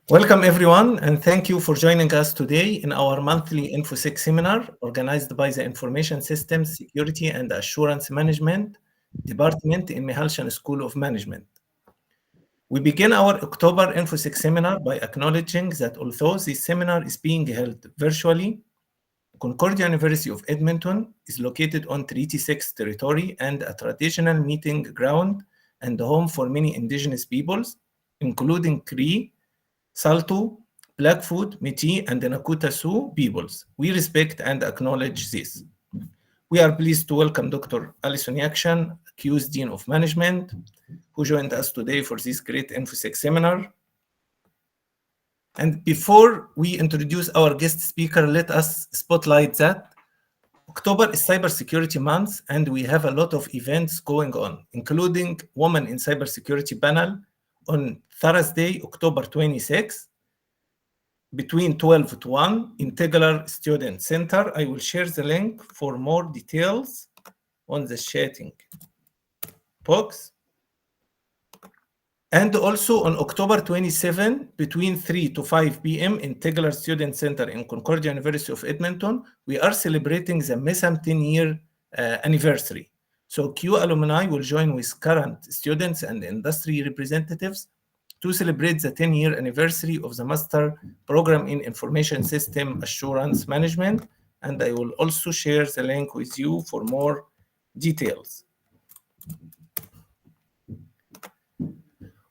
Welcome everyone, and thank you for joining us today in our monthly InfoSec seminar organized by the Information Systems Security and Assurance Management Department in Mihalshan School of Management. We begin our October InfoSec seminar by acknowledging that although this seminar is being held virtually, Concordia University of Edmonton is located on Treaty 6 territory and a traditional meeting ground and home for many indigenous peoples, including Cree, Salto, Blackfoot, Métis, and the Nakota Sioux peoples. We respect and acknowledge this. We are pleased to welcome Dr. Alison Yakshan, accused Dean of Management, who joined us today for this great InfoSec seminar. And before we introduce our guest speaker, let us spotlight that October is Cybersecurity Month, and we have a lot of events going on, including Women in Cybersecurity panel on Thursday, October 26th, between 12 to 1 in Tegeler Student Center. I will share the link for more details on the chatting box. And also on October 27, between 3 to 5 p.m. in Tegeler Student Center in Concordia University of Edmonton, we are celebrating the MESAM 10-year anniversary. So Q alumni will join with current students and industry representatives to celebrate the 10-year anniversary of the Master Program in Information System Assurance Management. And I will also share the link with you for more details.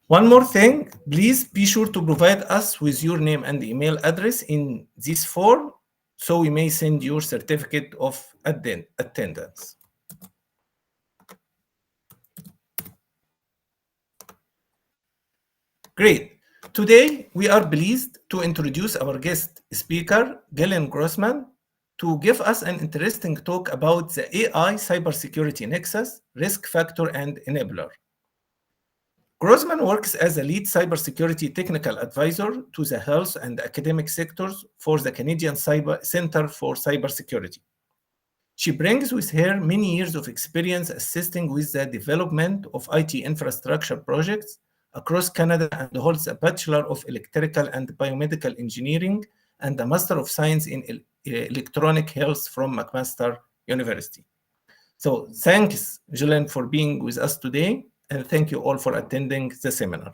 One more thing, please be sure to provide us with your name and email address in this form so we may send your certificate of attendance. Great. Today, we are pleased to introduce our guest speaker, Glenne Grossman, to give us an interesting talk about the AI cybersecurity nexus, risk factor, and enabler. Grossman works as a lead cybersecurity technical advisor to the health and academic sectors for the Canadian Center for Cybersecurity. She brings with her many years of experience assisting with the development of IT infrastructure projects across Canada and holds a Bachelor of Electrical and Biomedical Engineering and a Master of Science in Electronic Health from McMaster University. So thanks, Glenne, for being with us today. And thank you all for attending the seminar.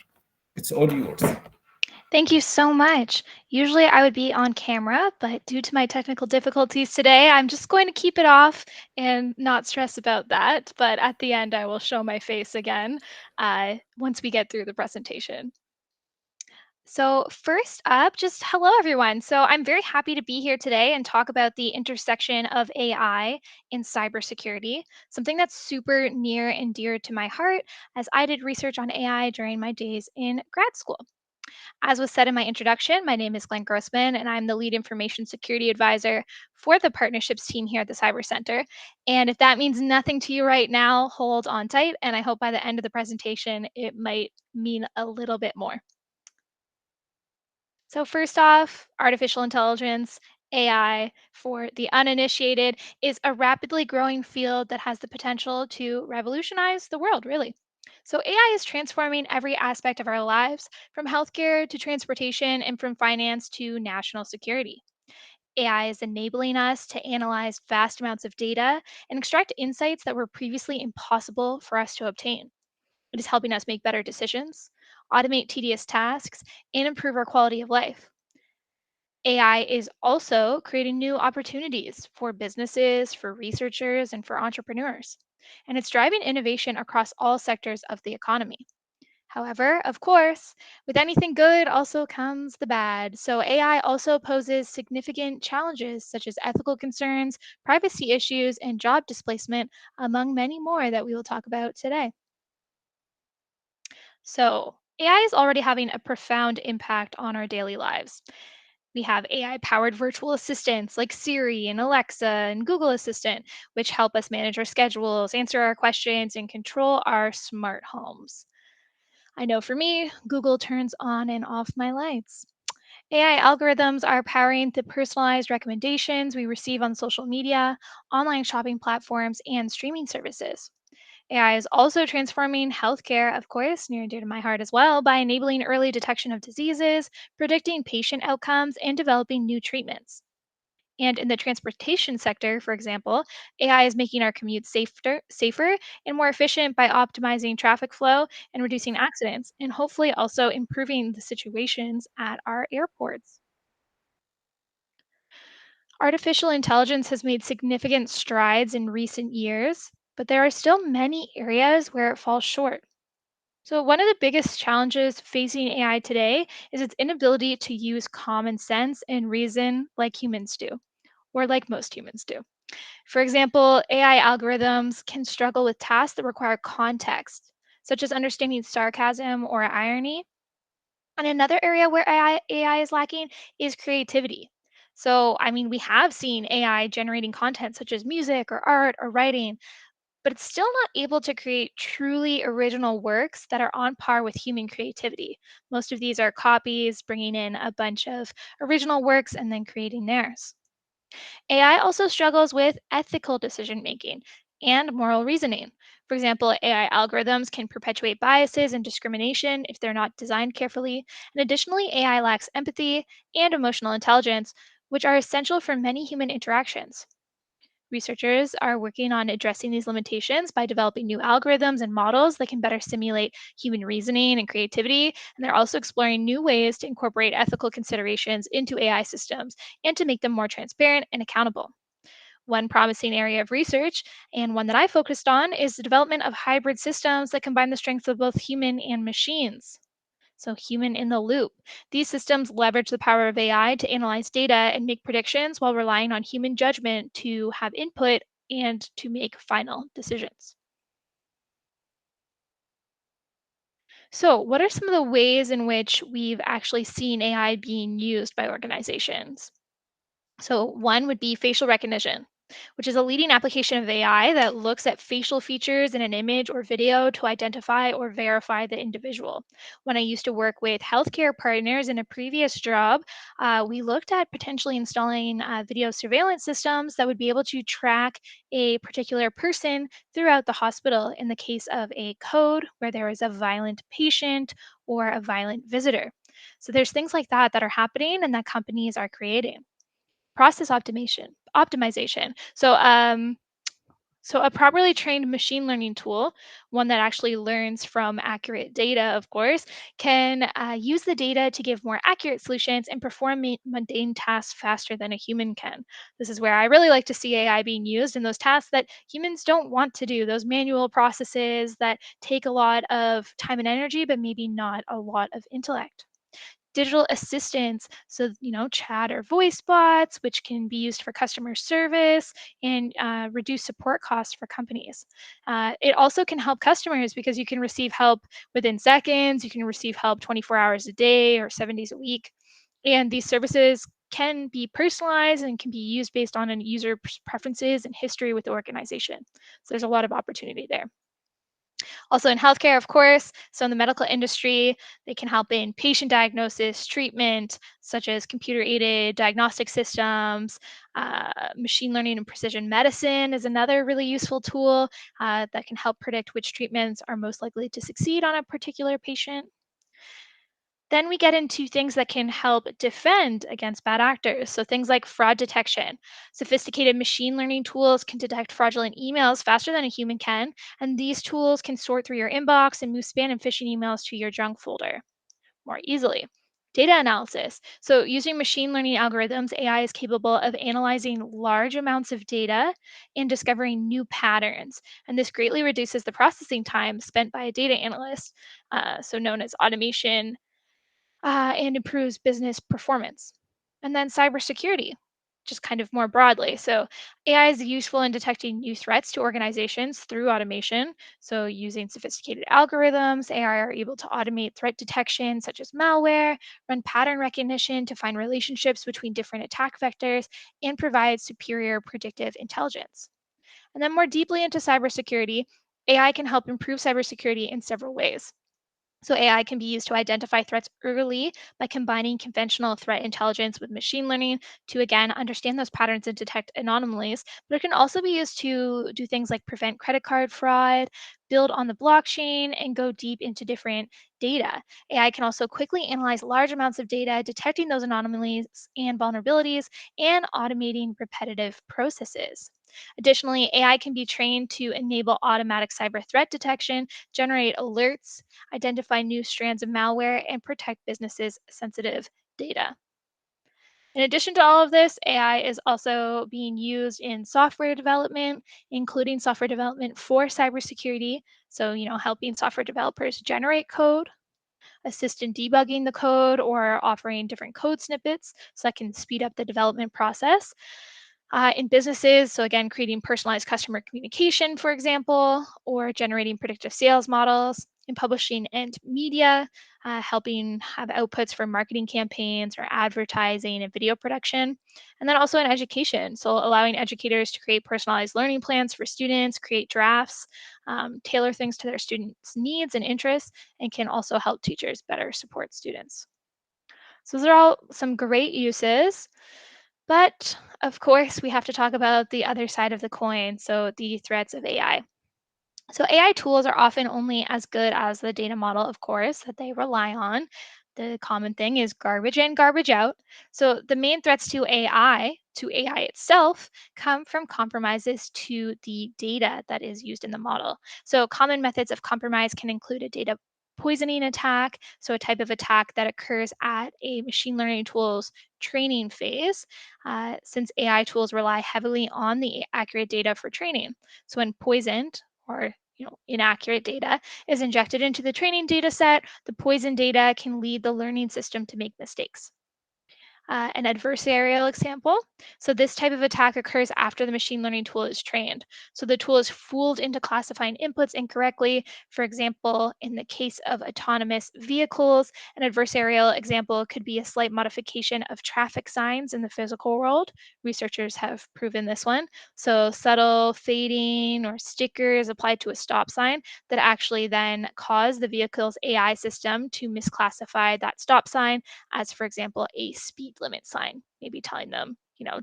It's all yours. Thank you so much. Usually I would be on camera, but due to my technical difficulties today, I'm just going to keep it off and not stress about that. But at the end, I will show my face again once we get through the presentation. So first up, just hello everyone. So I'm very happy to be here today and talk about the intersection of AI in cybersecurity, something that's super near and dear to my heart as I did research on AI during my days in grad school. As was said in my introduction, my name is Glenne Grossman, and I'm the lead information security advisor for the partnerships team here at the Cyber Center. And if that means nothing to you right now, hold on tight, and I hope by the end of the presentation, it might mean a little bit more. So first off, artificial intelligence, AI, for the uninitiated, is a rapidly growing field that has the potential to revolutionize the world, really. So AI is transforming every aspect of our lives, from healthcare to transportation and from finance to national security. AI is enabling us to analyze vast amounts of data and extract insights that were previously impossible for us to obtain. It is helping us make better decisions, automate tedious tasks, and improve our quality of life. AI is also creating new opportunities for businesses, for researchers, and for entrepreneurs. And it's driving innovation across all sectors of the economy. However, of course, with anything good also comes the bad. So AI also poses significant challenges such as ethical concerns, privacy issues, and job displacement, among many more that we will talk about today. So, AI is already having a profound impact on our daily lives. We have AI powered virtual assistants like Siri and Alexa and Google Assistant, which help us manage our schedules, answer our questions, and control our smart homes. I know for me, Google turns on and off my lights. AI algorithms are powering the personalized recommendations we receive on social media, online shopping platforms, and streaming services. AI is also transforming healthcare, of course, near and dear to my heart as well, by enabling early detection of diseases, predicting patient outcomes, and developing new treatments. And in the transportation sector, for example, AI is making our commute safer and more efficient by optimizing traffic flow and reducing accidents, and hopefully also improving the situations at our airports. Artificial intelligence has made significant strides in recent years, but there are still many areas where it falls short. So, one of the biggest challenges facing AI today is its inability to use common sense and reason like humans do, or like most humans do. For example, AI algorithms can struggle with tasks that require context, such as understanding sarcasm or irony. And another area where AI is lacking is creativity. So, I mean, we have seen AI generating content such as music or art or writing, but it's still not able to create truly original works that are on par with human creativity. Most of these are copies, bringing in a bunch of original works and then creating theirs. AI also struggles with ethical decision making and moral reasoning. For example, AI algorithms can perpetuate biases and discrimination if they're not designed carefully. And additionally, AI lacks empathy and emotional intelligence, which are essential for many human interactions. Researchers are working on addressing these limitations by developing new algorithms and models that can better simulate human reasoning and creativity. And they're also exploring new ways to incorporate ethical considerations into AI systems and to make them more transparent and accountable. One promising area of research, and one that I focused on, is the development of hybrid systems that combine the strengths of both human and machines. So, human in the loop. These systems leverage the power of AI to analyze data and make predictions while relying on human judgment to have input and to make final decisions. So, what are some of the ways in which we've actually seen AI being used by organizations? So, one would be facial recognition, which is a leading application of AI that looks at facial features in an image or video to identify or verify the individual. When I used to work with healthcare partners in a previous job, we looked at potentially installing video surveillance systems that would be able to track a particular person throughout the hospital in the case of a code where there is a violent patient or a violent visitor. So, there's things like that that are happening and that companies are creating. Process optimization. So a properly trained machine learning tool, one that actually learns from accurate data, of course, can use the data to give more accurate solutions and perform mundane tasks faster than a human can. This is where I really like to see AI being used in those tasks that humans don't want to do, those manual processes that take a lot of time and energy, but maybe not a lot of intellect. Digital assistants, so chat or voice bots, which can be used for customer service and reduce support costs for companies. It also can help customers because you can receive help within seconds. You can receive help 24 hours a day or 7 days a week, and these services can be personalized and can be used based on an user preferences and history with the organization. So there's a lot of opportunity there. Also in healthcare, of course, so in the medical industry, they can help in patient diagnosis, treatment, such as computer aided diagnostic systems. Machine learning and precision medicine is another really useful tool that can help predict which treatments are most likely to succeed on a particular patient. Then we get into things that can help defend against bad actors. So things like fraud detection. Sophisticated machine learning tools can detect fraudulent emails faster than a human can, and these tools can sort through your inbox and move spam and phishing emails to your junk folder more easily. Data analysis. So, using machine learning algorithms, AI is capable of analyzing large amounts of data and discovering new patterns. And this greatly reduces the processing time spent by a data analyst, so known as automation, and improves business performance. And then cybersecurity, just kind of more broadly. So, AI is useful in detecting new threats to organizations through automation. So, using sophisticated algorithms, AI are able to automate threat detection, such as malware, run pattern recognition to find relationships between different attack vectors, and provide superior predictive intelligence. And then, more deeply into cybersecurity, AI can help improve cybersecurity in several ways. So AI can be used to identify threats early by combining conventional threat intelligence with machine learning to again understand those patterns and detect anomalies. But it can also be used to do things like prevent credit card fraud, build on the blockchain, and go deep into different data. AI can also quickly analyze large amounts of data, detecting those anomalies and vulnerabilities, and automating repetitive processes. Additionally, AI can be trained to enable automatic cyber threat detection, generate alerts, identify new strands of malware, and protect businesses' sensitive data. In addition to all of this, AI is also being used in software development, including software development for cybersecurity. So, helping software developers generate code, assist in debugging the code, or offering different code snippets so that can speed up the development process. In businesses, so again, creating personalized customer communication, for example, or generating predictive sales models. In publishing and media, helping have outputs for marketing campaigns or advertising and video production. And then also in education, so allowing educators to create personalized learning plans for students, create drafts, tailor things to their students' needs and interests, and can also help teachers better support students. So those are all some great uses. But of course, we have to talk about the other side of the coin, so the threats of AI. So AI tools are often only as good as the data model, of course, that they rely on. The common thing is garbage in, garbage out. So the main threats to AI itself, come from compromises to the data that is used in the model. So common methods of compromise can include a data poisoning attack, so a type of attack that occurs at a machine learning tool's training phase, since AI tools rely heavily on the accurate data for training. So when poisoned or inaccurate data is injected into the training data set, the poison data can lead the learning system to make mistakes. An adversarial example. So, this type of attack occurs after the machine learning tool is trained. So, the tool is fooled into classifying inputs incorrectly. For example, in the case of autonomous vehicles, an adversarial example could be a slight modification of traffic signs in the physical world. Researchers have proven this one. So, subtle fading or stickers applied to a stop sign that actually then cause the vehicle's AI system to misclassify that stop sign as, for example, a speed limit sign, maybe telling them,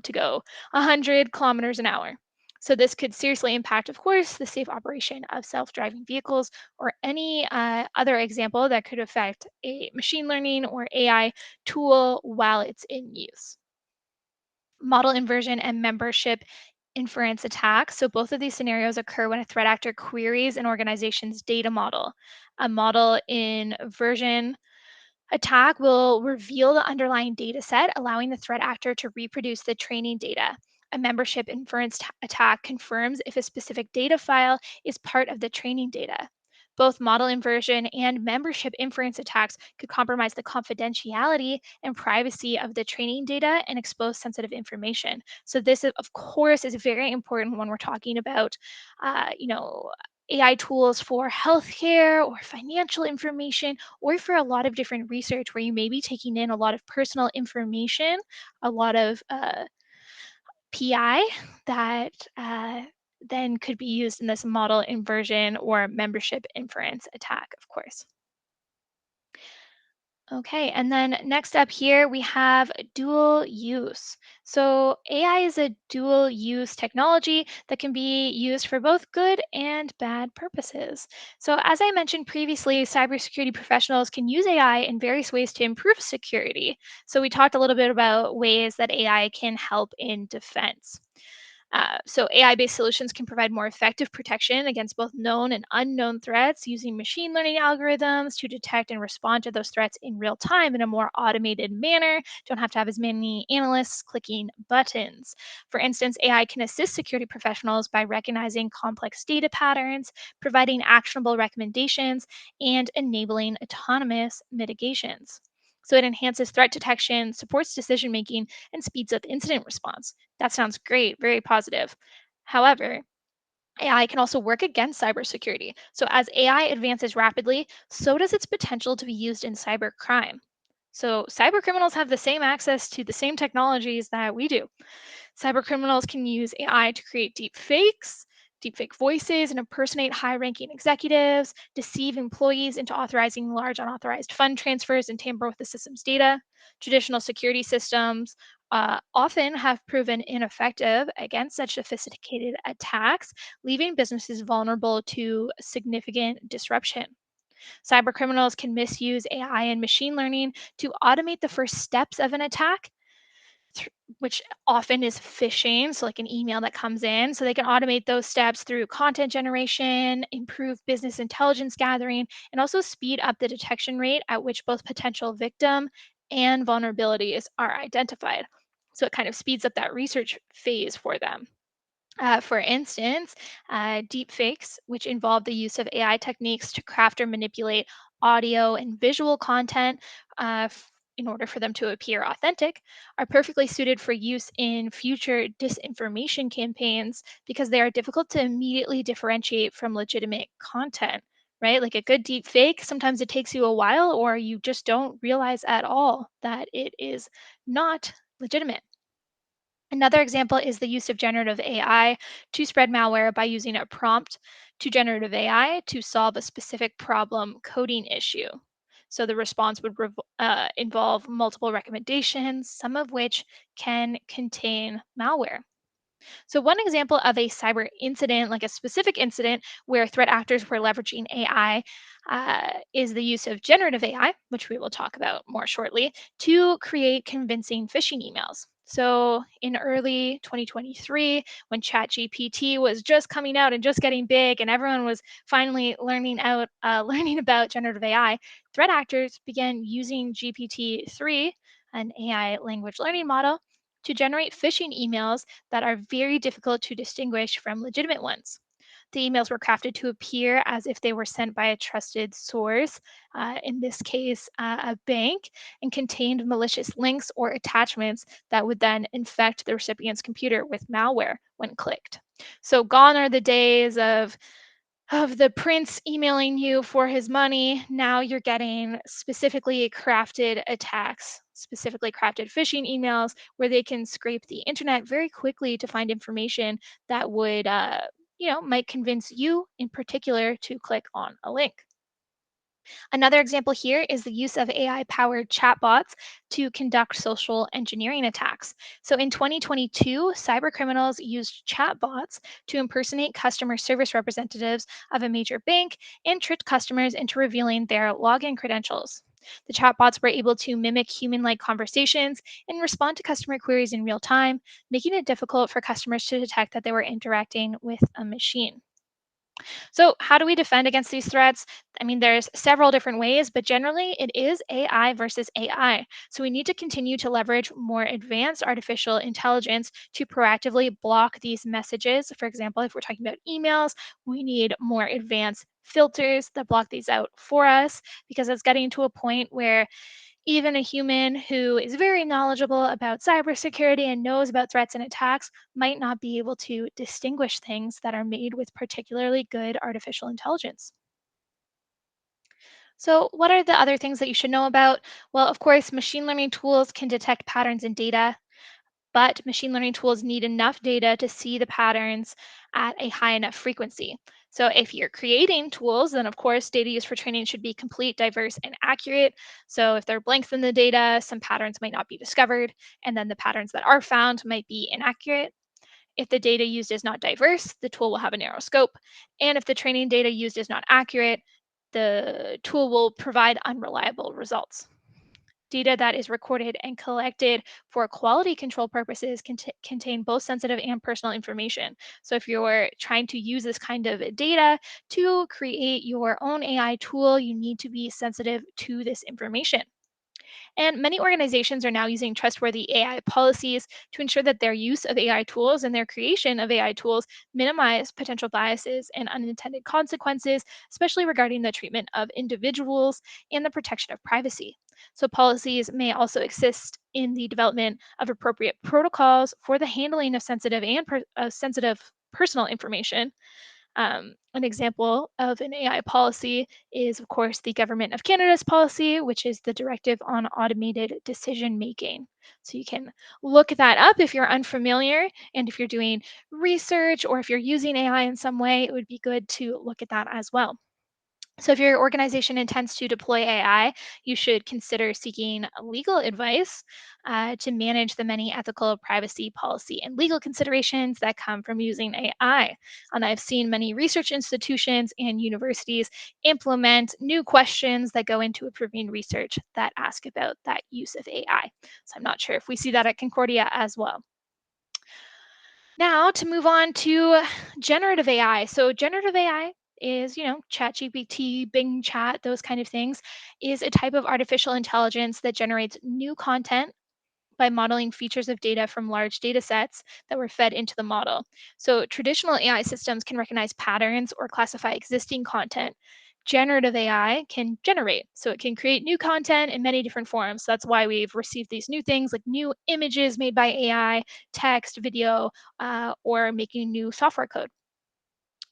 to go 100 kilometers an hour. So this could seriously impact, of course, the safe operation of self-driving vehicles or any other example that could affect a machine learning or AI tool while it's in use. Model inversion and membership inference attacks. So both of these scenarios occur when a threat actor queries an organization's data model. A model inversion attack will reveal the underlying data set, allowing the threat actor to reproduce the training data. A membership inference attack confirms if a specific data file is part of the training data. Both model inversion and membership inference attacks could compromise the confidentiality and privacy of the training data and expose sensitive information. So this, of course, is very important when we're talking about, uh, you know, AI tools for healthcare or financial information, or for a lot of different research where you may be taking in a lot of personal information, a lot of PI that then could be used in this model inversion or membership inference attack, of course. Okay, and then next up here we have dual use. So AI is a dual use technology that can be used for both good and bad purposes. So as I mentioned previously, cybersecurity professionals can use AI in various ways to improve security. So we talked a little bit about ways that AI can help in defense. So AI-based solutions can provide more effective protection against both known and unknown threats using machine learning algorithms to detect and respond to those threats in real time in a more automated manner. Don't have to have as many analysts clicking buttons. For instance, AI can assist security professionals by recognizing complex data patterns, providing actionable recommendations, and enabling autonomous mitigations. So it enhances threat detection, supports decision making, and speeds up incident response. That sounds great, very positive. However, AI can also work against cybersecurity. So, as AI advances rapidly, so does its potential to be used in cybercrime. So, cyber criminals have the same access to the same technologies that we do. Cyber criminals can use AI to create deep fakes, deepfake voices and impersonate high ranking executives, deceive employees into authorizing large unauthorized fund transfers, and tamper with the system's data. Traditional security systems often have proven ineffective against such sophisticated attacks, leaving businesses vulnerable to significant disruption. Cybercriminals can misuse AI and machine learning to automate the first steps of an attack, which often is phishing, so like an email that comes in. So they can automate those steps through content generation, improve business intelligence gathering, and also speed up the detection rate at which both potential victim and vulnerabilities are identified. So it kind of speeds up that research phase for them. For instance, deepfakes, which involve the use of AI techniques to craft or manipulate audio and visual content in order for them to appear authentic, are perfectly suited for use in future disinformation campaigns because they are difficult to immediately differentiate from legitimate content. Right? Like a good deep fake, sometimes it takes you a while or you just don't realize at all that it is not legitimate. Another example is the use of generative AI to spread malware by using a prompt to generative AI to solve a specific problem coding issue. So the response would involve multiple recommendations, some of which can contain malware. So, one example of a cyber incident, like a specific incident where threat actors were leveraging AI, is the use of generative AI, which we will talk about more shortly, to create convincing phishing emails. So, in early 2023, when ChatGPT was just coming out and just getting big, and everyone was finally learning about generative AI, threat actors began using GPT-3, an AI language learning model, to generate phishing emails that are very difficult to distinguish from legitimate ones. The emails were crafted to appear as if they were sent by a trusted source, in this case, a bank, and contained malicious links or attachments that would then infect the recipient's computer with malware when clicked. So, gone are the days of the prince emailing you for his money. Now you're getting specifically crafted attacks, specifically crafted phishing emails where they can scrape the internet very quickly to find information that would, might convince you in particular to click on a link. Another example here is the use of AI powered chatbots to conduct social engineering attacks. So in 2022, cybercriminals used chatbots to impersonate customer service representatives of a major bank and tricked customers into revealing their login credentials. The chatbots were able to mimic human like conversations and respond to customer queries in real time, making it difficult for customers to detect that they were interacting with a machine. So, how do we defend against these threats? I mean, there's several different ways, but generally it is AI versus AI. So, we need to continue to leverage more advanced artificial intelligence to proactively block these messages. For example, if we're talking about emails, we need more advanced filters that block these out for us because it's getting to a point where even a human who is very knowledgeable about cybersecurity and knows about threats and attacks might not be able to distinguish things that are made with particularly good artificial intelligence. So, what are the other things that you should know about? Well, of course, machine learning tools can detect patterns in data, but machine learning tools need enough data to see the patterns at a high enough frequency. So, if you're creating tools, then of course, data used for training should be complete, diverse, and accurate. So, if there are blanks in the data, some patterns might not be discovered, and then the patterns that are found might be inaccurate. If the data used is not diverse, the tool will have a narrow scope. And if the training data used is not accurate, the tool will provide unreliable results. Data that is recorded and collected for quality control purposes can contain both sensitive and personal information. So, if you're trying to use this kind of data to create your own AI tool, you need to be sensitive to this information. And many organizations are now using trustworthy AI policies to ensure that their use of AI tools and their creation of AI tools minimize potential biases and unintended consequences, especially regarding the treatment of individuals and the protection of privacy. So, policies may also assist in the development of appropriate protocols for the handling of sensitive personal information, An example of an AI policy is, of course, the Government of Canada's policy, which is the Directive on Automated Decision Making. So you can look that up if you're unfamiliar, and if you're doing research or if you're using AI in some way, it would be good to look at that as well. So, if your organization intends to deploy AI, you should consider seeking legal advice to manage the many ethical, privacy, policy, and legal considerations that come from using AI. And I've seen many research institutions and universities implement new questions that go into approving research that ask about that use of AI. So, I'm not sure if we see that at Concordia as well. Now to move on to generative AI. So generative AI is, ChatGPT, Bing Chat, those kind of things, is a type of artificial intelligence that generates new content by modeling features of data from large data sets that were fed into the model. So traditional AI systems can recognize patterns or classify existing content. Generative AI can generate, so it can create new content in many different forms. That's why we've received these new things like new images made by AI, text, video, or making new software code.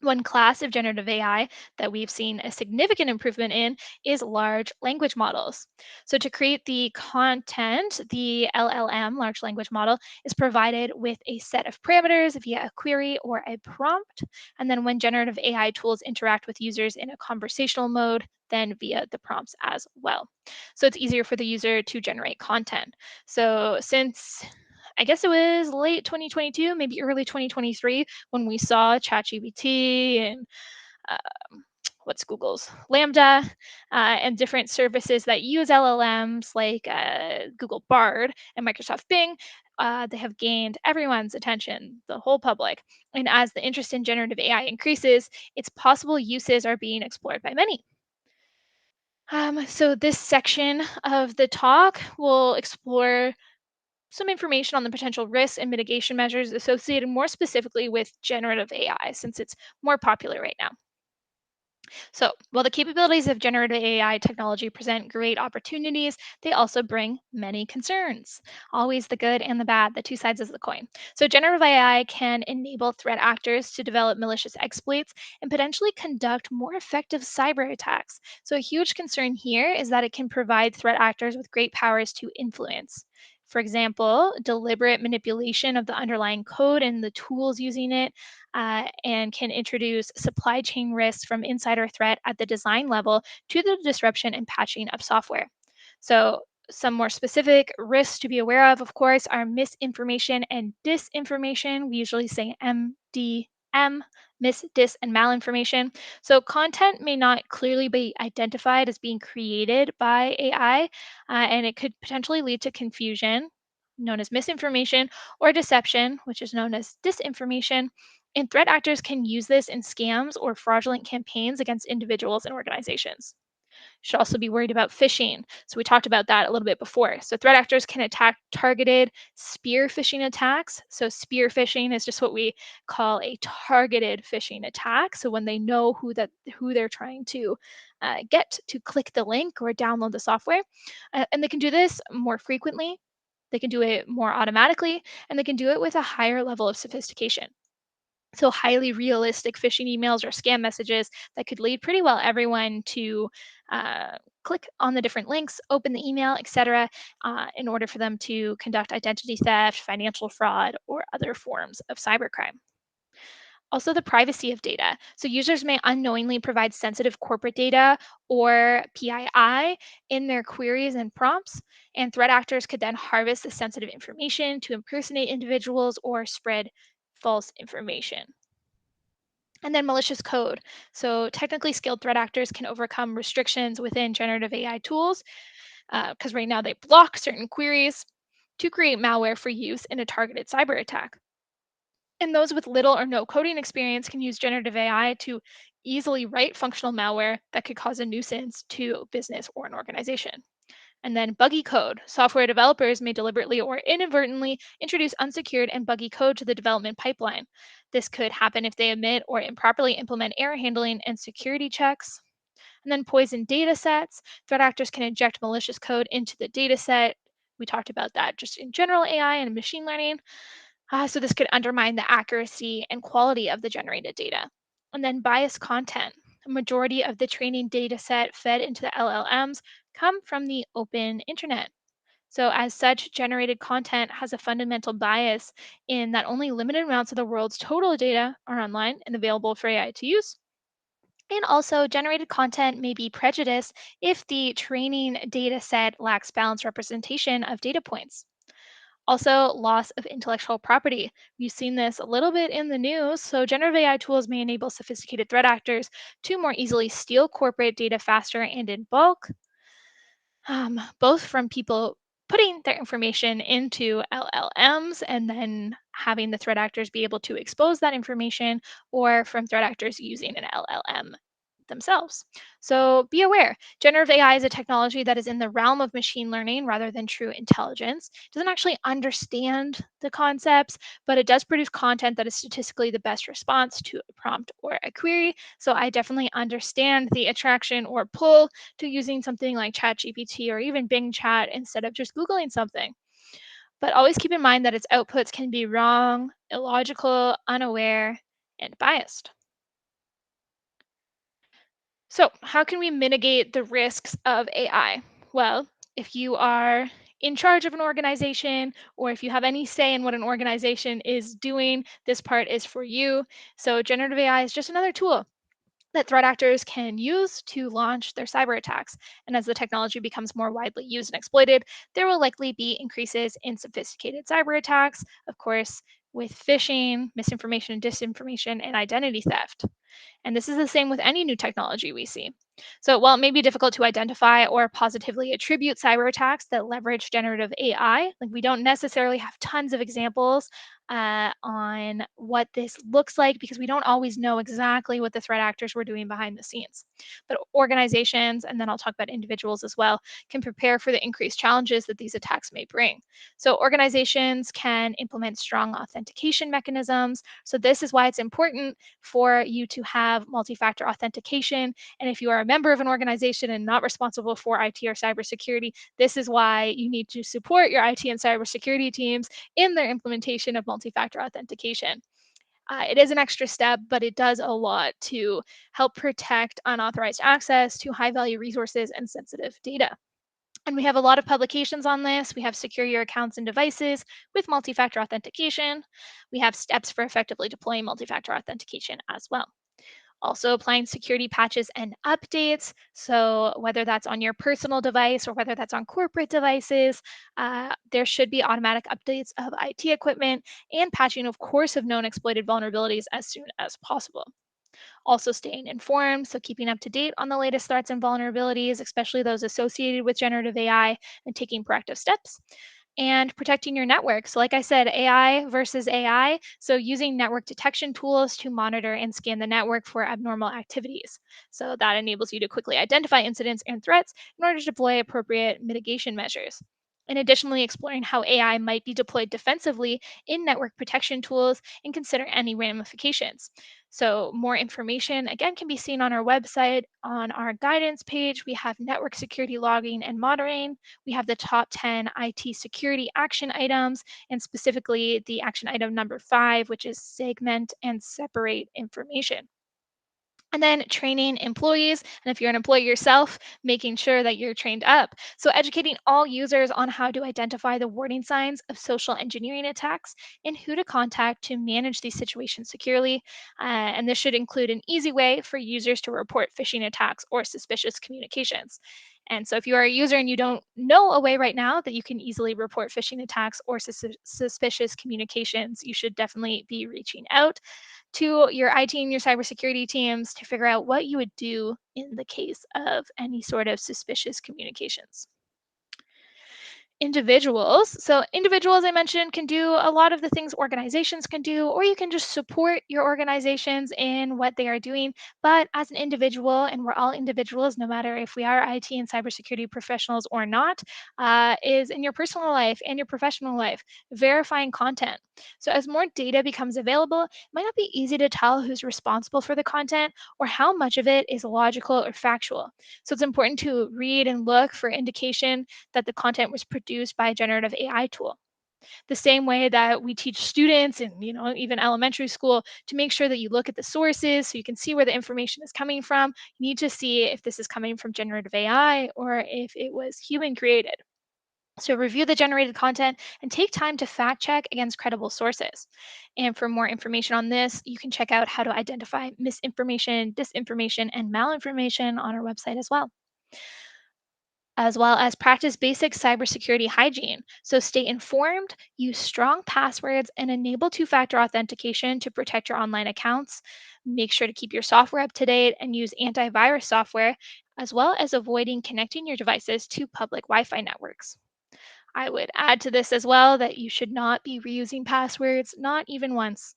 One class of generative AI that we've seen a significant improvement in is large language models. So, to create the content, the LLM, large language model, is provided with a set of parameters via a query or a prompt. And then, when generative AI tools interact with users in a conversational mode, then via the prompts as well. So, it's easier for the user to generate content. So, since I guess it was late 2022, maybe early 2023, when we saw ChatGPT and what's Google's Lambda and different services that use LLMs like Google Bard and Microsoft Bing. They have gained everyone's attention, the whole public. And as the interest in generative AI increases, its possible uses are being explored by many. So, this section of the talk will explore some information on the potential risks and mitigation measures associated more specifically with generative AI, since it's more popular right now. So, while the capabilities of generative AI technology present great opportunities, they also bring many concerns. Always the good and the bad, the two sides of the coin. So, generative AI can enable threat actors to develop malicious exploits and potentially conduct more effective cyber attacks. So, a huge concern here is that it can provide threat actors with great powers to influence. For example, deliberate manipulation of the underlying code and the tools using it, and can introduce supply chain risks from insider threat at the design level to the disruption and patching of software. So, some more specific risks to be aware of course, are misinformation and disinformation. We usually say MDM, mis, dis, and malinformation. So, content may not clearly be identified as being created by AI, and it could potentially lead to confusion, known as misinformation, or deception, which is known as disinformation. And threat actors can use this in scams or fraudulent campaigns against individuals and organizations. Should also be worried about phishing. So we talked about that a little bit before. So threat actors can attack targeted spear phishing attacks. So spear phishing is just what we call a targeted phishing attack. So when they know who they're trying to get to click the link or download the software, and they can do this more frequently. They can do it more automatically, and they can do it with a higher level of sophistication. So highly realistic phishing emails or scam messages that could lead pretty well everyone to click on the different links, open the email, etc., in order for them to conduct identity theft, financial fraud, or other forms of cybercrime. Also, the privacy of data. So, users may unknowingly provide sensitive corporate data or PII in their queries and prompts, and threat actors could then harvest the sensitive information to impersonate individuals or spread false information. And then malicious code. So, technically skilled threat actors can overcome restrictions within generative AI tools because right now they block certain queries to create malware for use in a targeted cyber attack. And those with little or no coding experience can use generative AI to easily write functional malware that could cause a nuisance to a business or an organization. And then buggy code. Software developers may deliberately or inadvertently introduce unsecured and buggy code to the development pipeline. This could happen if they omit or improperly implement error handling and security checks. And then poison data sets. Threat actors can inject malicious code into the data set. We talked about that just in general AI and machine learning. So this could undermine the accuracy and quality of the generated data. And then biased content. A majority of the training data set fed into the LLMs come from the open internet. So, as such, generated content has a fundamental bias in that only limited amounts of the world's total data are online and available for AI to use. And also, generated content may be prejudiced if the training data set lacks balanced representation of data points. Also, loss of intellectual property. We've seen this a little bit in the news. So, generative AI tools may enable sophisticated threat actors to more easily steal corporate data faster and in bulk, both from people putting their information into LLMs and then having the threat actors be able to expose that information, or from threat actors using an LLM themselves. So be aware, generative AI is a technology that is in the realm of machine learning rather than true intelligence. It doesn't actually understand the concepts, but it does produce content that is statistically the best response to a prompt or a query. So I definitely understand the attraction or pull to using something like ChatGPT or even Bing Chat instead of just Googling something. But always keep in mind that its outputs can be wrong, illogical, unaware, and biased. So, how can we mitigate the risks of AI? Well, if you are in charge of an organization, or if you have any say in what an organization is doing, this part is for you. So, generative AI is just another tool that threat actors can use to launch their cyber attacks. And as the technology becomes more widely used and exploited, there will likely be increases in sophisticated cyber attacks, of course, with phishing, misinformation and disinformation, and identity theft. And this is the same with any new technology we see. So, while it may be difficult to identify or positively attribute cyber attacks that leverage generative AI, like we don't necessarily have tons of examples on what this looks like because we don't always know exactly what the threat actors were doing behind the scenes. But organizations, and then I'll talk about individuals as well, can prepare for the increased challenges that these attacks may bring. So, organizations can implement strong authentication mechanisms. So, this is why it's important for you to have multi-factor authentication. And if you are a member of an organization and not responsible for IT or cybersecurity, this is why you need to support your IT and cybersecurity teams in their implementation of multi-factor authentication. It is an extra step, but it does a lot to help protect unauthorized access to high value resources and sensitive data. And we have a lot of publications on this. We have secure your accounts and devices with multi factor authentication. We have steps for effectively deploying multi factor authentication as well. Also, applying security patches and updates. So, whether that's on your personal device or whether that's on corporate devices, there should be automatic updates of IT equipment and patching, of course, of known exploited vulnerabilities as soon as possible. Also, staying informed, so keeping up to date on the latest threats and vulnerabilities, especially those associated with generative AI, and taking proactive steps. And protecting your network. So, like I said, AI versus AI. So, using network detection tools to monitor and scan the network for abnormal activities. So, that enables you to quickly identify incidents and threats in order to deploy appropriate mitigation measures. And additionally, exploring how AI might be deployed defensively in network protection tools and consider any ramifications. So, more information again can be seen on our website. On our guidance page, we have network security logging and monitoring. We have the top 10 IT security action items, and specifically the action item number 5, which is segment and separate information. And then training employees. And if you're an employee yourself, making sure that you're trained up. So, educating all users on how to identify the warning signs of social engineering attacks and who to contact to manage these situations securely. And this should include an easy way for users to report phishing attacks or suspicious communications. And so, if you are a user and you don't know a way right now that you can easily report phishing attacks or suspicious communications, you should definitely be reaching out to your IT and your cybersecurity teams to figure out what you would do in the case of any sort of suspicious communications. Individuals. So, individuals, I mentioned, can do a lot of the things organizations can do, or you can just support your organizations in what they are doing. But as an individual, and we're all individuals, no matter if we are IT and cybersecurity professionals or not, is in your personal life and your professional life, verifying content. So, as more data becomes available, it might not be easy to tell who's responsible for the content or how much of it is logical or factual. So, it's important to read and look for indication that the content was produced by a generative AI tool. The same way that we teach students in, even elementary school, to make sure that you look at the sources so you can see where the information is coming from. You need to see if this is coming from generative AI or if it was human created. So review the generated content and take time to fact check against credible sources. And for more information on this, you can check out how to identify misinformation, disinformation, and malinformation on our website as well as practice basic cybersecurity hygiene. So stay informed, use strong passwords, and enable two factor authentication to protect your online accounts. Make sure to keep your software up to date and use antivirus software, as well as avoiding connecting your devices to public Wi Fi networks. I would add to this as well that you should not be reusing passwords, not even once.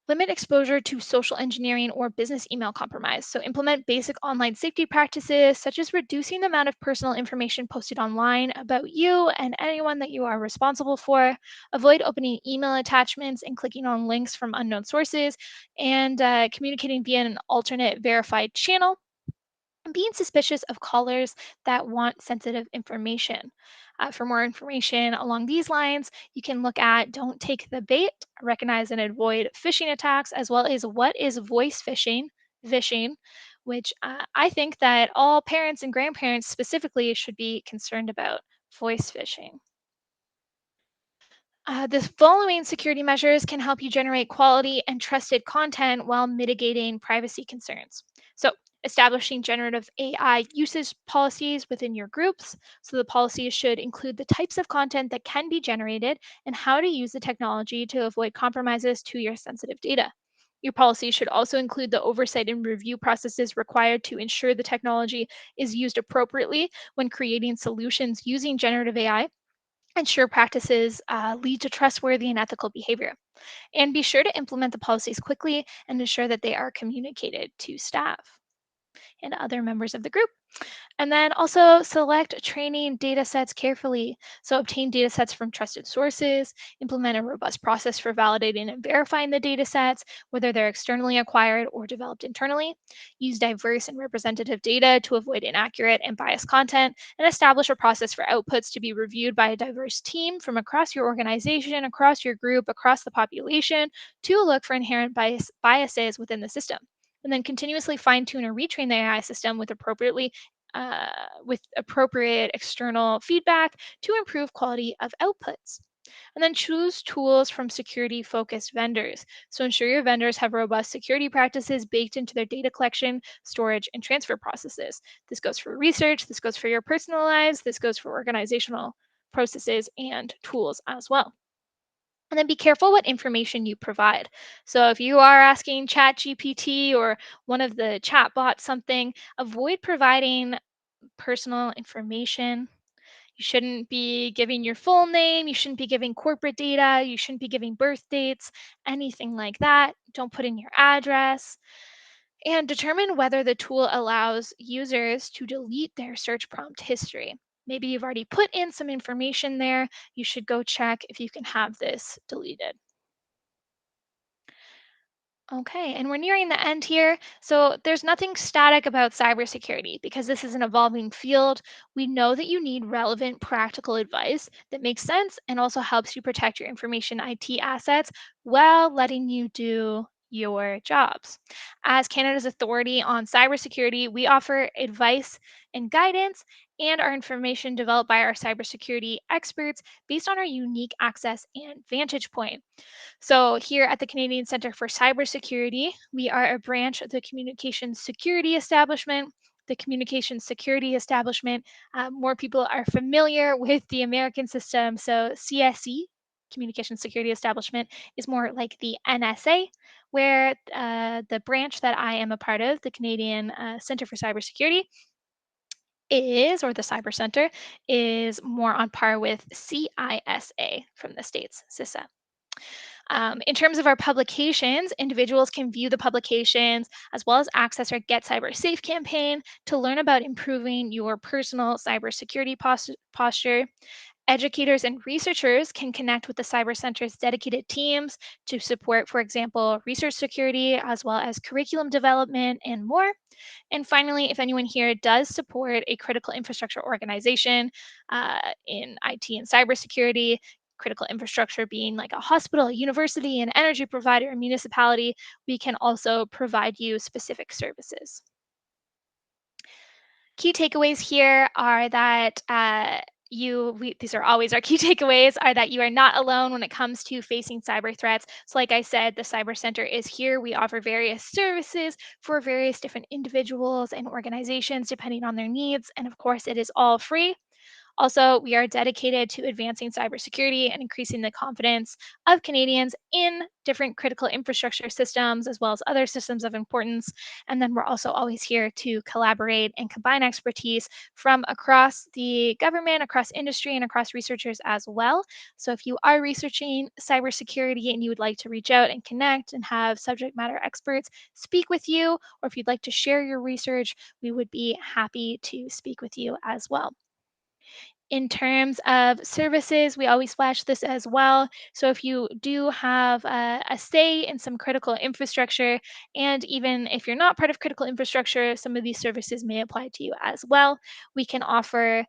Limit exposure to social engineering or business email compromise. So, implement basic online safety practices, such as reducing the amount of personal information posted online about you and anyone that you are responsible for. Avoid opening email attachments and clicking on links from unknown sources, and communicating via an alternate verified channel. Being suspicious of callers that want sensitive information. For more information along these lines, you can look at Don't Take the Bait, Recognize and Avoid Phishing Attacks, as well as What is Voice phishing, which I think that all parents and grandparents specifically should be concerned about voice phishing. The following security measures can help you generate quality and trusted content while mitigating privacy concerns. So, establishing generative AI usage policies within your groups. So, the policies should include the types of content that can be generated and how to use the technology to avoid compromises to your sensitive data. Your policy should also include the oversight and review processes required to ensure the technology is used appropriately when creating solutions using generative AI. Ensure practices lead to trustworthy and ethical behavior. And be sure to implement the policies quickly and ensure that they are communicated to staff and other members of the group. And then also select training data sets carefully. So obtain data sets from trusted sources, implement a robust process for validating and verifying the data sets, whether they're externally acquired or developed internally. Use diverse and representative data to avoid inaccurate and biased content, and establish a process for outputs to be reviewed by a diverse team from across your organization, across your group, across the population to look for inherent biases within the system. And then continuously fine tune or retrain the AI system uh, with appropriate external feedback to improve quality of outputs. And then choose tools from security focused vendors. So ensure your vendors have robust security practices baked into their data collection, storage, and transfer processes. This goes for research, this goes for your personal lives, this goes for organizational processes and tools as well. And then be careful what information you provide. So if you are asking ChatGPT or one of the chatbots something, avoid providing personal information. You shouldn't be giving your full name. You shouldn't be giving corporate data. You shouldn't be giving birth dates, anything like that. Don't put in your address. And determine whether the tool allows users to delete their search prompt history. Maybe you've already put in some information there. You should go check if you can have this deleted. Okay, and we're nearing the end here. So there's nothing static about cybersecurity because this is an evolving field. We know that you need relevant practical advice that makes sense and also helps you protect your information IT assets while letting you do your jobs. As Canada's authority on cybersecurity, we offer advice and guidance and our information developed by our cybersecurity experts based on our unique access and vantage point. So, here at the Canadian Centre for Cybersecurity, we are a branch of the Communications Security Establishment. The Communications Security Establishment, more people are familiar with the American system. So, CSE, Communications Security Establishment, is more like the NSA, where the branch that I am a part of, the Canadian Centre for Cybersecurity, or the Cyber Center, is more on par with CISA from the States, CISA. In terms of our publications, individuals can view the publications as well as access our Get Cyber Safe campaign to learn about improving your personal cybersecurity posture. Educators and researchers can connect with the Cyber Center's dedicated teams to support, for example, research security as well as curriculum development and more. And finally, if anyone here does support a critical infrastructure organization in IT and cybersecurity, critical infrastructure being like a hospital, a university, an energy provider, a municipality, we can also provide you specific services. Key takeaways here are that these are always our key takeaways, are that you are not alone when it comes to facing cyber threats. So like I said, the Cyber Center is here. We offer various services for various different individuals and organizations depending on their needs. And of course, it is all free. Also, we are dedicated to advancing cybersecurity and increasing the confidence of Canadians in different critical infrastructure systems, as well as other systems of importance. And then we're also always here to collaborate and combine expertise from across the government, across industry, and across researchers as well. So if you are researching cybersecurity and you would like to reach out and connect and have subject matter experts speak with you, or if you'd like to share your research, we would be happy to speak with you as well. In terms of services, we always flash this as well. So if you do have a say in some critical infrastructure, and even if you're not part of critical infrastructure, some of these services may apply to you as well. We can offer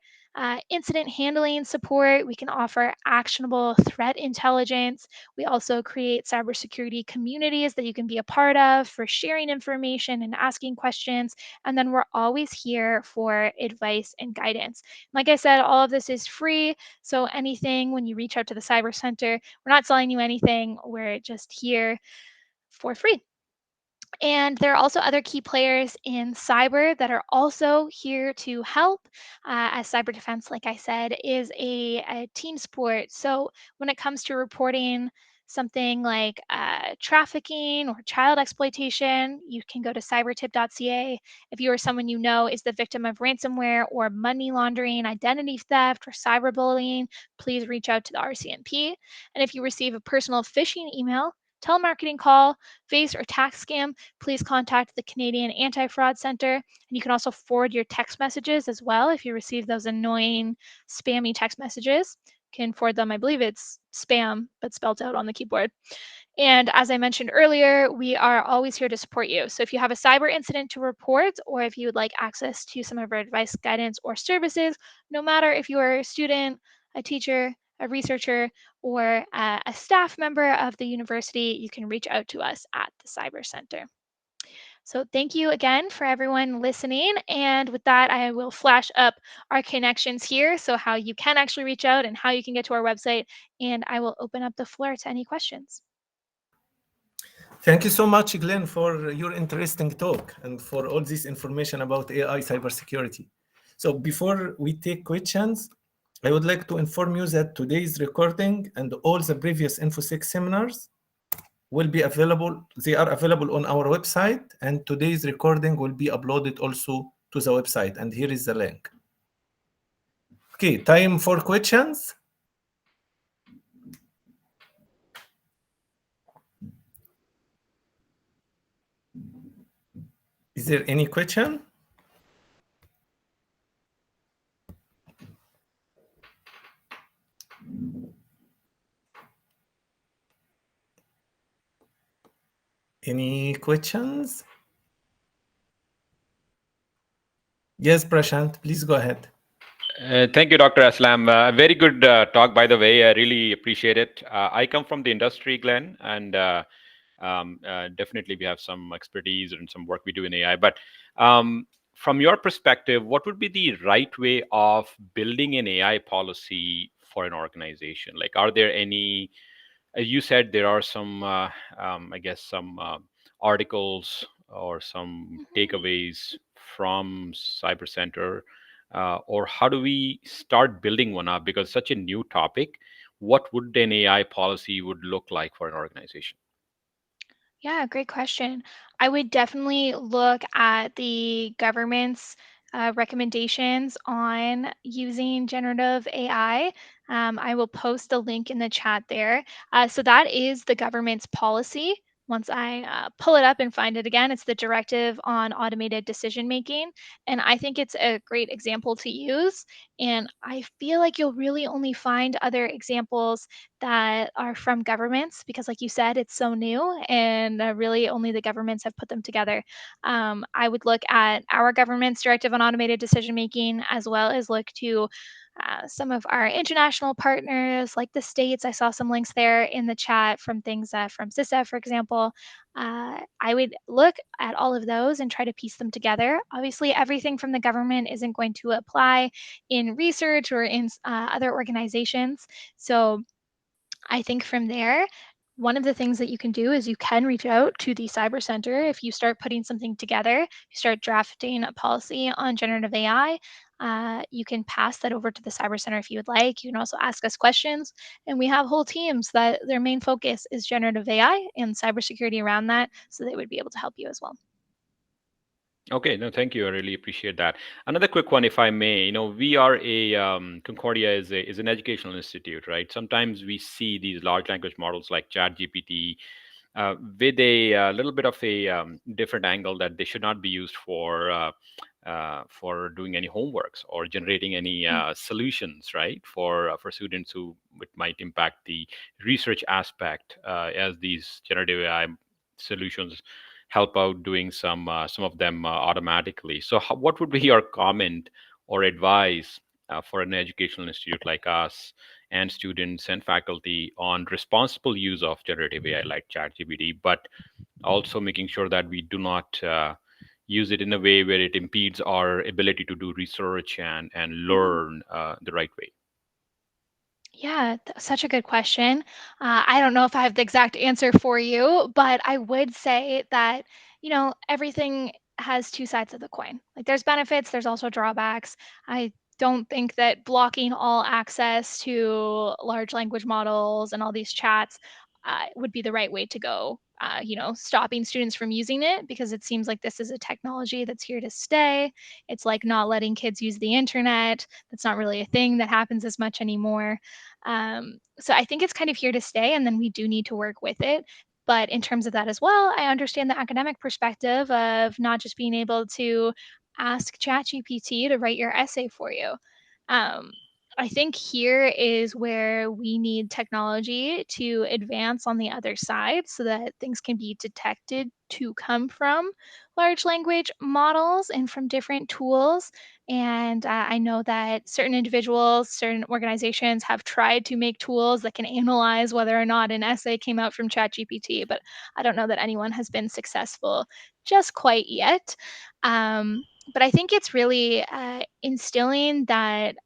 incident handling support. We can offer actionable threat intelligence. We also create cybersecurity communities that you can be a part of for sharing information and asking questions. And then we're always here for advice and guidance. Like I said, all of this is free. So anything when you reach out to the Cyber Center, we're not selling you anything. We're just here for free. And there are also other key players in cyber that are also here to help. As cyber defense, like I said, is a team sport. So when it comes to reporting something like trafficking or child exploitation, you can go to cybertip.ca. If you or someone you know is the victim of ransomware or money laundering, identity theft, or cyberbullying, please reach out to the RCMP. And if you receive a personal phishing email, telemarketing call, face, or tax scam, please contact the Canadian Anti-Fraud Centre. And you can also forward your text messages as well if you receive those annoying spammy text messages. You can forward them, I believe it's spam, but spelled out on the keyboard. And as I mentioned earlier, we are always here to support you. So if you have a cyber incident to report, or if you would like access to some of our advice, guidance, or services, no matter if you are a student, a teacher, a researcher, or a staff member of the university, you can reach out to us at the Cyber Center. So thank you again for everyone listening. And with that, I will flash up our connections here, so how you can actually reach out and how you can get to our website. And I will open up the floor to any questions. Thank you so much, Glenn, for your interesting talk and for all this information about AI cybersecurity. So before we take questions, I would like to inform you that today's recording and all the previous InfoSec seminars will be available. They are available on our website, and today's recording will be uploaded also to the website. And here is the link. Okay, time for questions. Is there any question? Any questions? Yes, Prashant, please go ahead. Thank you, Dr. Aslam. Very good talk, by the way. I really appreciate it. I come from the industry, Glenn, and definitely we have some expertise and some work we do in AI. But from your perspective, what would be the right way of building an AI policy for an organization? Like, are there any, as you said, there are some, I guess, some articles or some takeaways from Cyber Center, or how do we start building one up? Because such a new topic, what would an AI policy would look like for an organization? Yeah, great question. I would definitely look at the government's recommendations on using generative AI. I will post a link in the chat there. So that is the government's policy. Once I pull it up and find it again, it's the Directive on Automated Decision Making. And I think it's a great example to use. And I feel like you'll really only find other examples that are from governments because, like you said, it's so new and really only the governments have put them together. I would look at our government's Directive on Automated Decision Making, as well as look to some of our international partners, like the States. I saw some links there in the chat from things from CISA, for example. I would look at all of those and try to piece them together. Obviously, everything from the government isn't going to apply in research or in other organizations. So I think from there, one of the things that you can do is you can reach out to the Cyber Center if you start putting something together, you start drafting a policy on generative AI. You can pass that over to the Cyber Center if you would like. You can also ask us questions. And we have whole teams that their main focus is generative AI and cybersecurity around that. So they would be able to help you as well. Okay, no, thank you. I really appreciate that. Another quick one, if I may. We are Concordia is an educational institute, right? Sometimes we see these large language models like ChatGPT with a little bit of a different angle that they should not be used for doing any homeworks or generating any solutions, right? For students who it might impact the research aspect, as these generative AI solutions help out doing some of them automatically. So, what would be your comment or advice for an educational institute like us and students and faculty on responsible use of generative AI like ChatGPT, but also making sure that we do not use it in a way where it impedes our ability to do research and learn the right way? Yeah, such a good question. I don't know if I have the exact answer for you, but I would say that, everything has two sides of the coin. Like there's benefits, there's also drawbacks. I don't think that blocking all access to large language models and all these chats would be the right way to go. Stopping students from using it because it seems like this is a technology that's here to stay. It's like not letting kids use the internet. That's not really a thing that happens as much anymore. So I think it's kind of here to stay, and then we do need to work with it. But in terms of that as well, I understand the academic perspective of not just being able to ask ChatGPT to write your essay for you. Um, I think here is where we need technology to advance on the other side so that things can be detected to come from large language models and from different tools. And I know that certain individuals, certain organizations have tried to make tools that can analyze whether or not an essay came out from ChatGPT, but I don't know that anyone has been successful just quite yet. But I think it's really instilling that.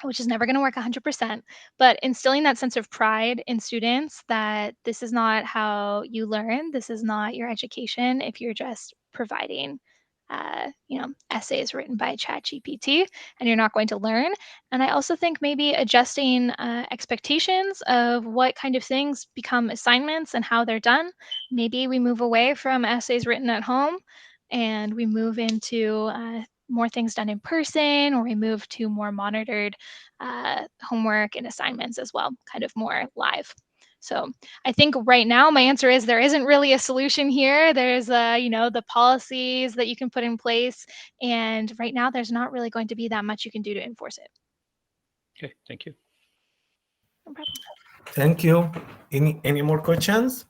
Which is never going to work 100%, but instilling that sense of pride in students that this is not how you learn, this is not your education if you're just providing essays written by ChatGPT and you're not going to learn. And I also think maybe adjusting expectations of what kind of things become assignments and how they're done. Maybe we move away from essays written at home and we move into more things done in person, or we move to more monitored homework and assignments as well, kind of more live. So I think right now my answer is there isn't really a solution here. There's the policies that you can put in place, and right now there's not really going to be that much you can do to enforce it. Okay, thank you. No problem. Thank you. Any more questions?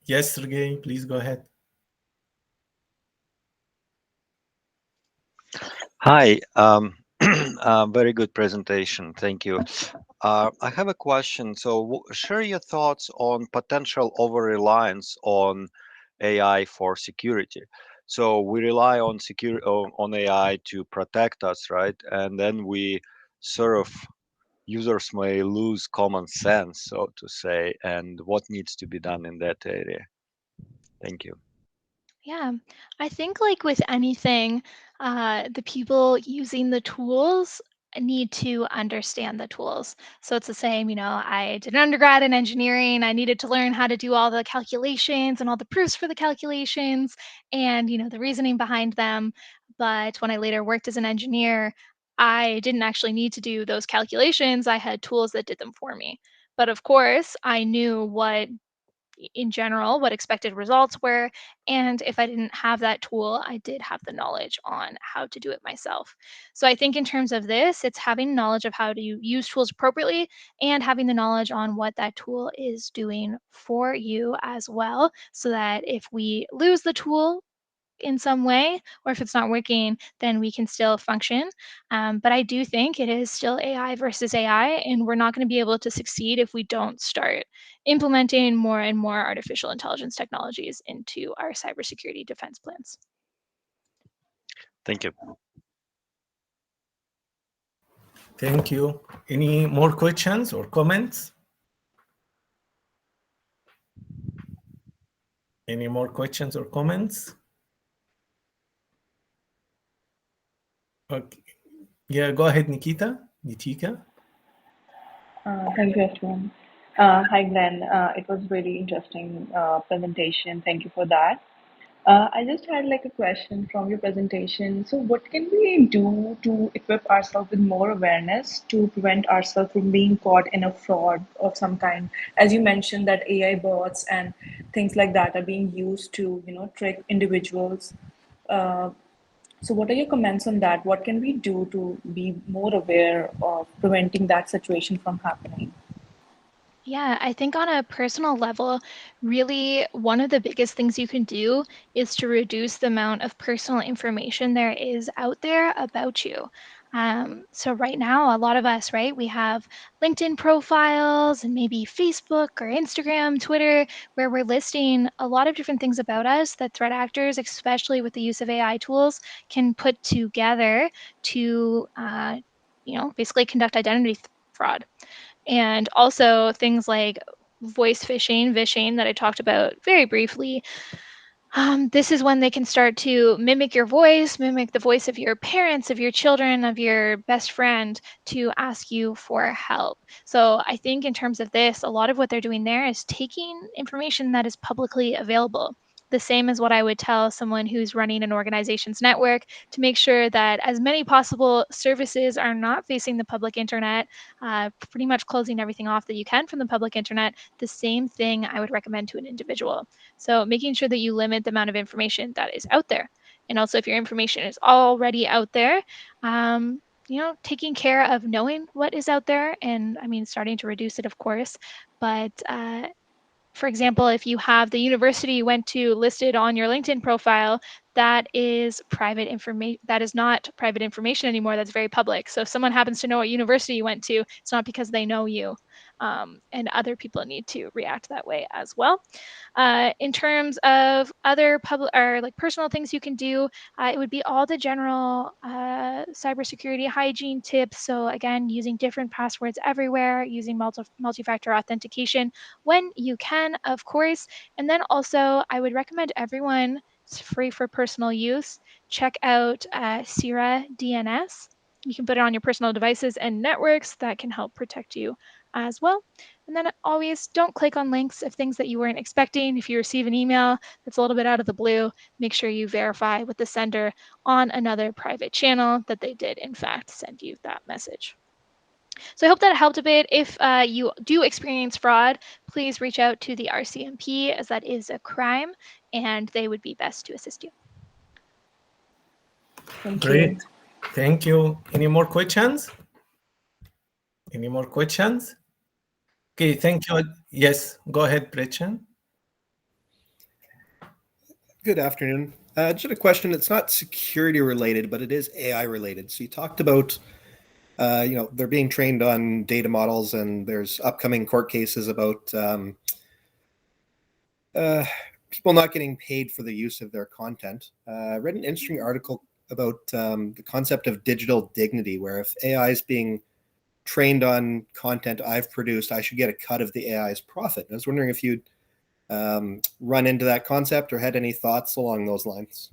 Yes, Sergey, please go ahead. Hi, very good presentation. Thank you. I have a question. So share your thoughts on potential over-reliance on AI for security. So we rely on on AI to protect us, right? And then we sort of users may lose common sense, so to say, and what needs to be done in that area. Thank you. Yeah, I think like with anything, the people using the tools need to understand the tools. So it's the same, I did an undergrad in engineering. I needed to learn how to do all the calculations and all the proofs for the calculations and, the reasoning behind them. But when I later worked as an engineer, I didn't actually need to do those calculations. I had tools that did them for me. But of course, I knew what in general what expected results were, and if I didn't have that tool, I did have the knowledge on how to do it myself. So I think in terms of this, it's having knowledge of how to use tools appropriately and having the knowledge on what that tool is doing for you as well, so that if we lose the tool, in some way, or if it's not working, then we can still function. But I do think it is still AI versus AI, and we're not going to be able to succeed if we don't start implementing more and more artificial intelligence technologies into our cybersecurity defense plans. Thank you. Thank you. Any more questions or comments? Any more questions or comments? Okay. Yeah, go ahead, Nitika. Thank you, everyone. Hi, Glenn. It was really interesting presentation. Thank you for that. I just had like a question from your presentation. So, what can we do to equip ourselves with more awareness to prevent ourselves from being caught in a fraud of some kind? As you mentioned, that AI bots and things like that are being used to, trick individuals. Uh, so, what are your comments on that? What can we do to be more aware of preventing that situation from happening? Yeah, I think on a personal level, really one of the biggest things you can do is to reduce the amount of personal information there is out there about you. So right now, a lot of us, right, we have LinkedIn profiles and maybe Facebook or Instagram, Twitter, where we're listing a lot of different things about us that threat actors, especially with the use of AI tools, can put together to, basically conduct identity fraud. And also things like voice phishing, vishing that I talked about very briefly. This is when they can start to mimic your voice, mimic the voice of your parents, of your children, of your best friend to ask you for help. So I think in terms of this, a lot of what they're doing there is taking information that is publicly available. The same as what I would tell someone who's running an organization's network to make sure that as many possible services are not facing the public internet, pretty much closing everything off that you can from the public internet. The same thing I would recommend to an individual. So making sure that you limit the amount of information that is out there. And also if your information is already out there, taking care of knowing what is out there and starting to reduce it, of course. But for example, if you have the university you went to listed on your LinkedIn profile, that is private information. That is not private information anymore. That's very public. So if someone happens to know what university you went to, it's not because they know you. And other people need to react that way as well. In terms of other public or like personal things you can do, it would be all the general cybersecurity hygiene tips. So again, using different passwords everywhere, using multi-factor authentication when you can, of course. And then also, I would recommend everyone, it's free for personal use, check out Sierra DNS. You can put it on your personal devices and networks. That can help protect you as well. And then always don't click on links of things that you weren't expecting. If you receive an email that's a little bit out of the blue, make sure you verify with the sender on another private channel that they did, in fact, send you that message. So I hope that helped a bit. If you do experience fraud, please reach out to the RCMP, as that is a crime, and they would be best to assist you. Thank Great. you. Thank you. Any more questions? Any more questions? Okay, thank you. Yes, go ahead, Gretchen. Good afternoon. Just a question. It's not security related, but it is AI related. So you talked about, they're being trained on data models, and there's upcoming court cases about people not getting paid for the use of their content. I read an interesting article about the concept of digital dignity, where if AI is being trained on content I've produced, I should get a cut of the AI's profit. I was wondering if you'd run into that concept or had any thoughts along those lines.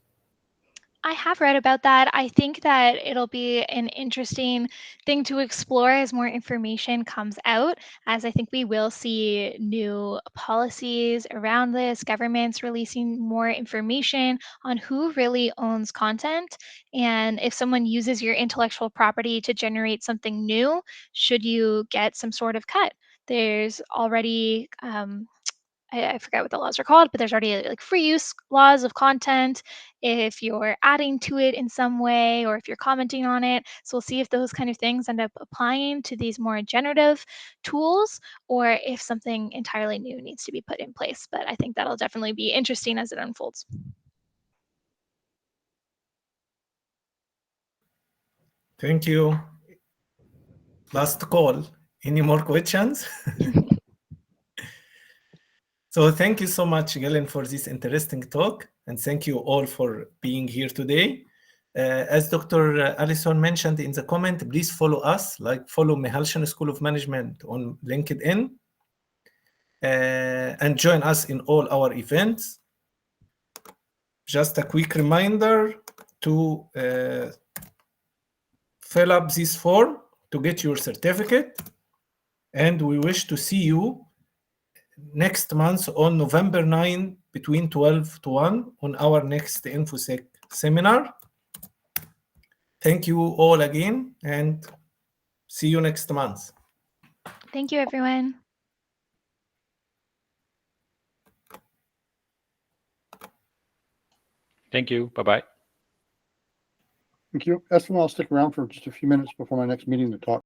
I have read about that. I think that it'll be an interesting thing to explore as more information comes out, as I think we will see new policies around this, governments releasing more information on who really owns content. And if someone uses your intellectual property to generate something new, should you get some sort of cut? There's already I forget what the laws are called, but there's already like free use laws of content if you're adding to it in some way or if you're commenting on it. So we'll see if those kind of things end up applying to these more generative tools or if something entirely new needs to be put in place. But I think that'll definitely be interesting as it unfolds. Thank you. Last call. Any more questions? So thank you so much, Glenne, for this interesting talk. And thank you all for being here today. As Dr. Allison mentioned in the comment, please follow us, follow Mihalshan School of Management on LinkedIn, and join us in all our events. Just a quick reminder to fill up this form to get your certificate. And we wish to see you next month on November 9 between 12 to 1 on our next InfoSec seminar. Thank you all again and see you next month. Thank you, everyone. Thank you. Bye-bye. Thank you. Espen, I'll stick around for just a few minutes before my next meeting to talk.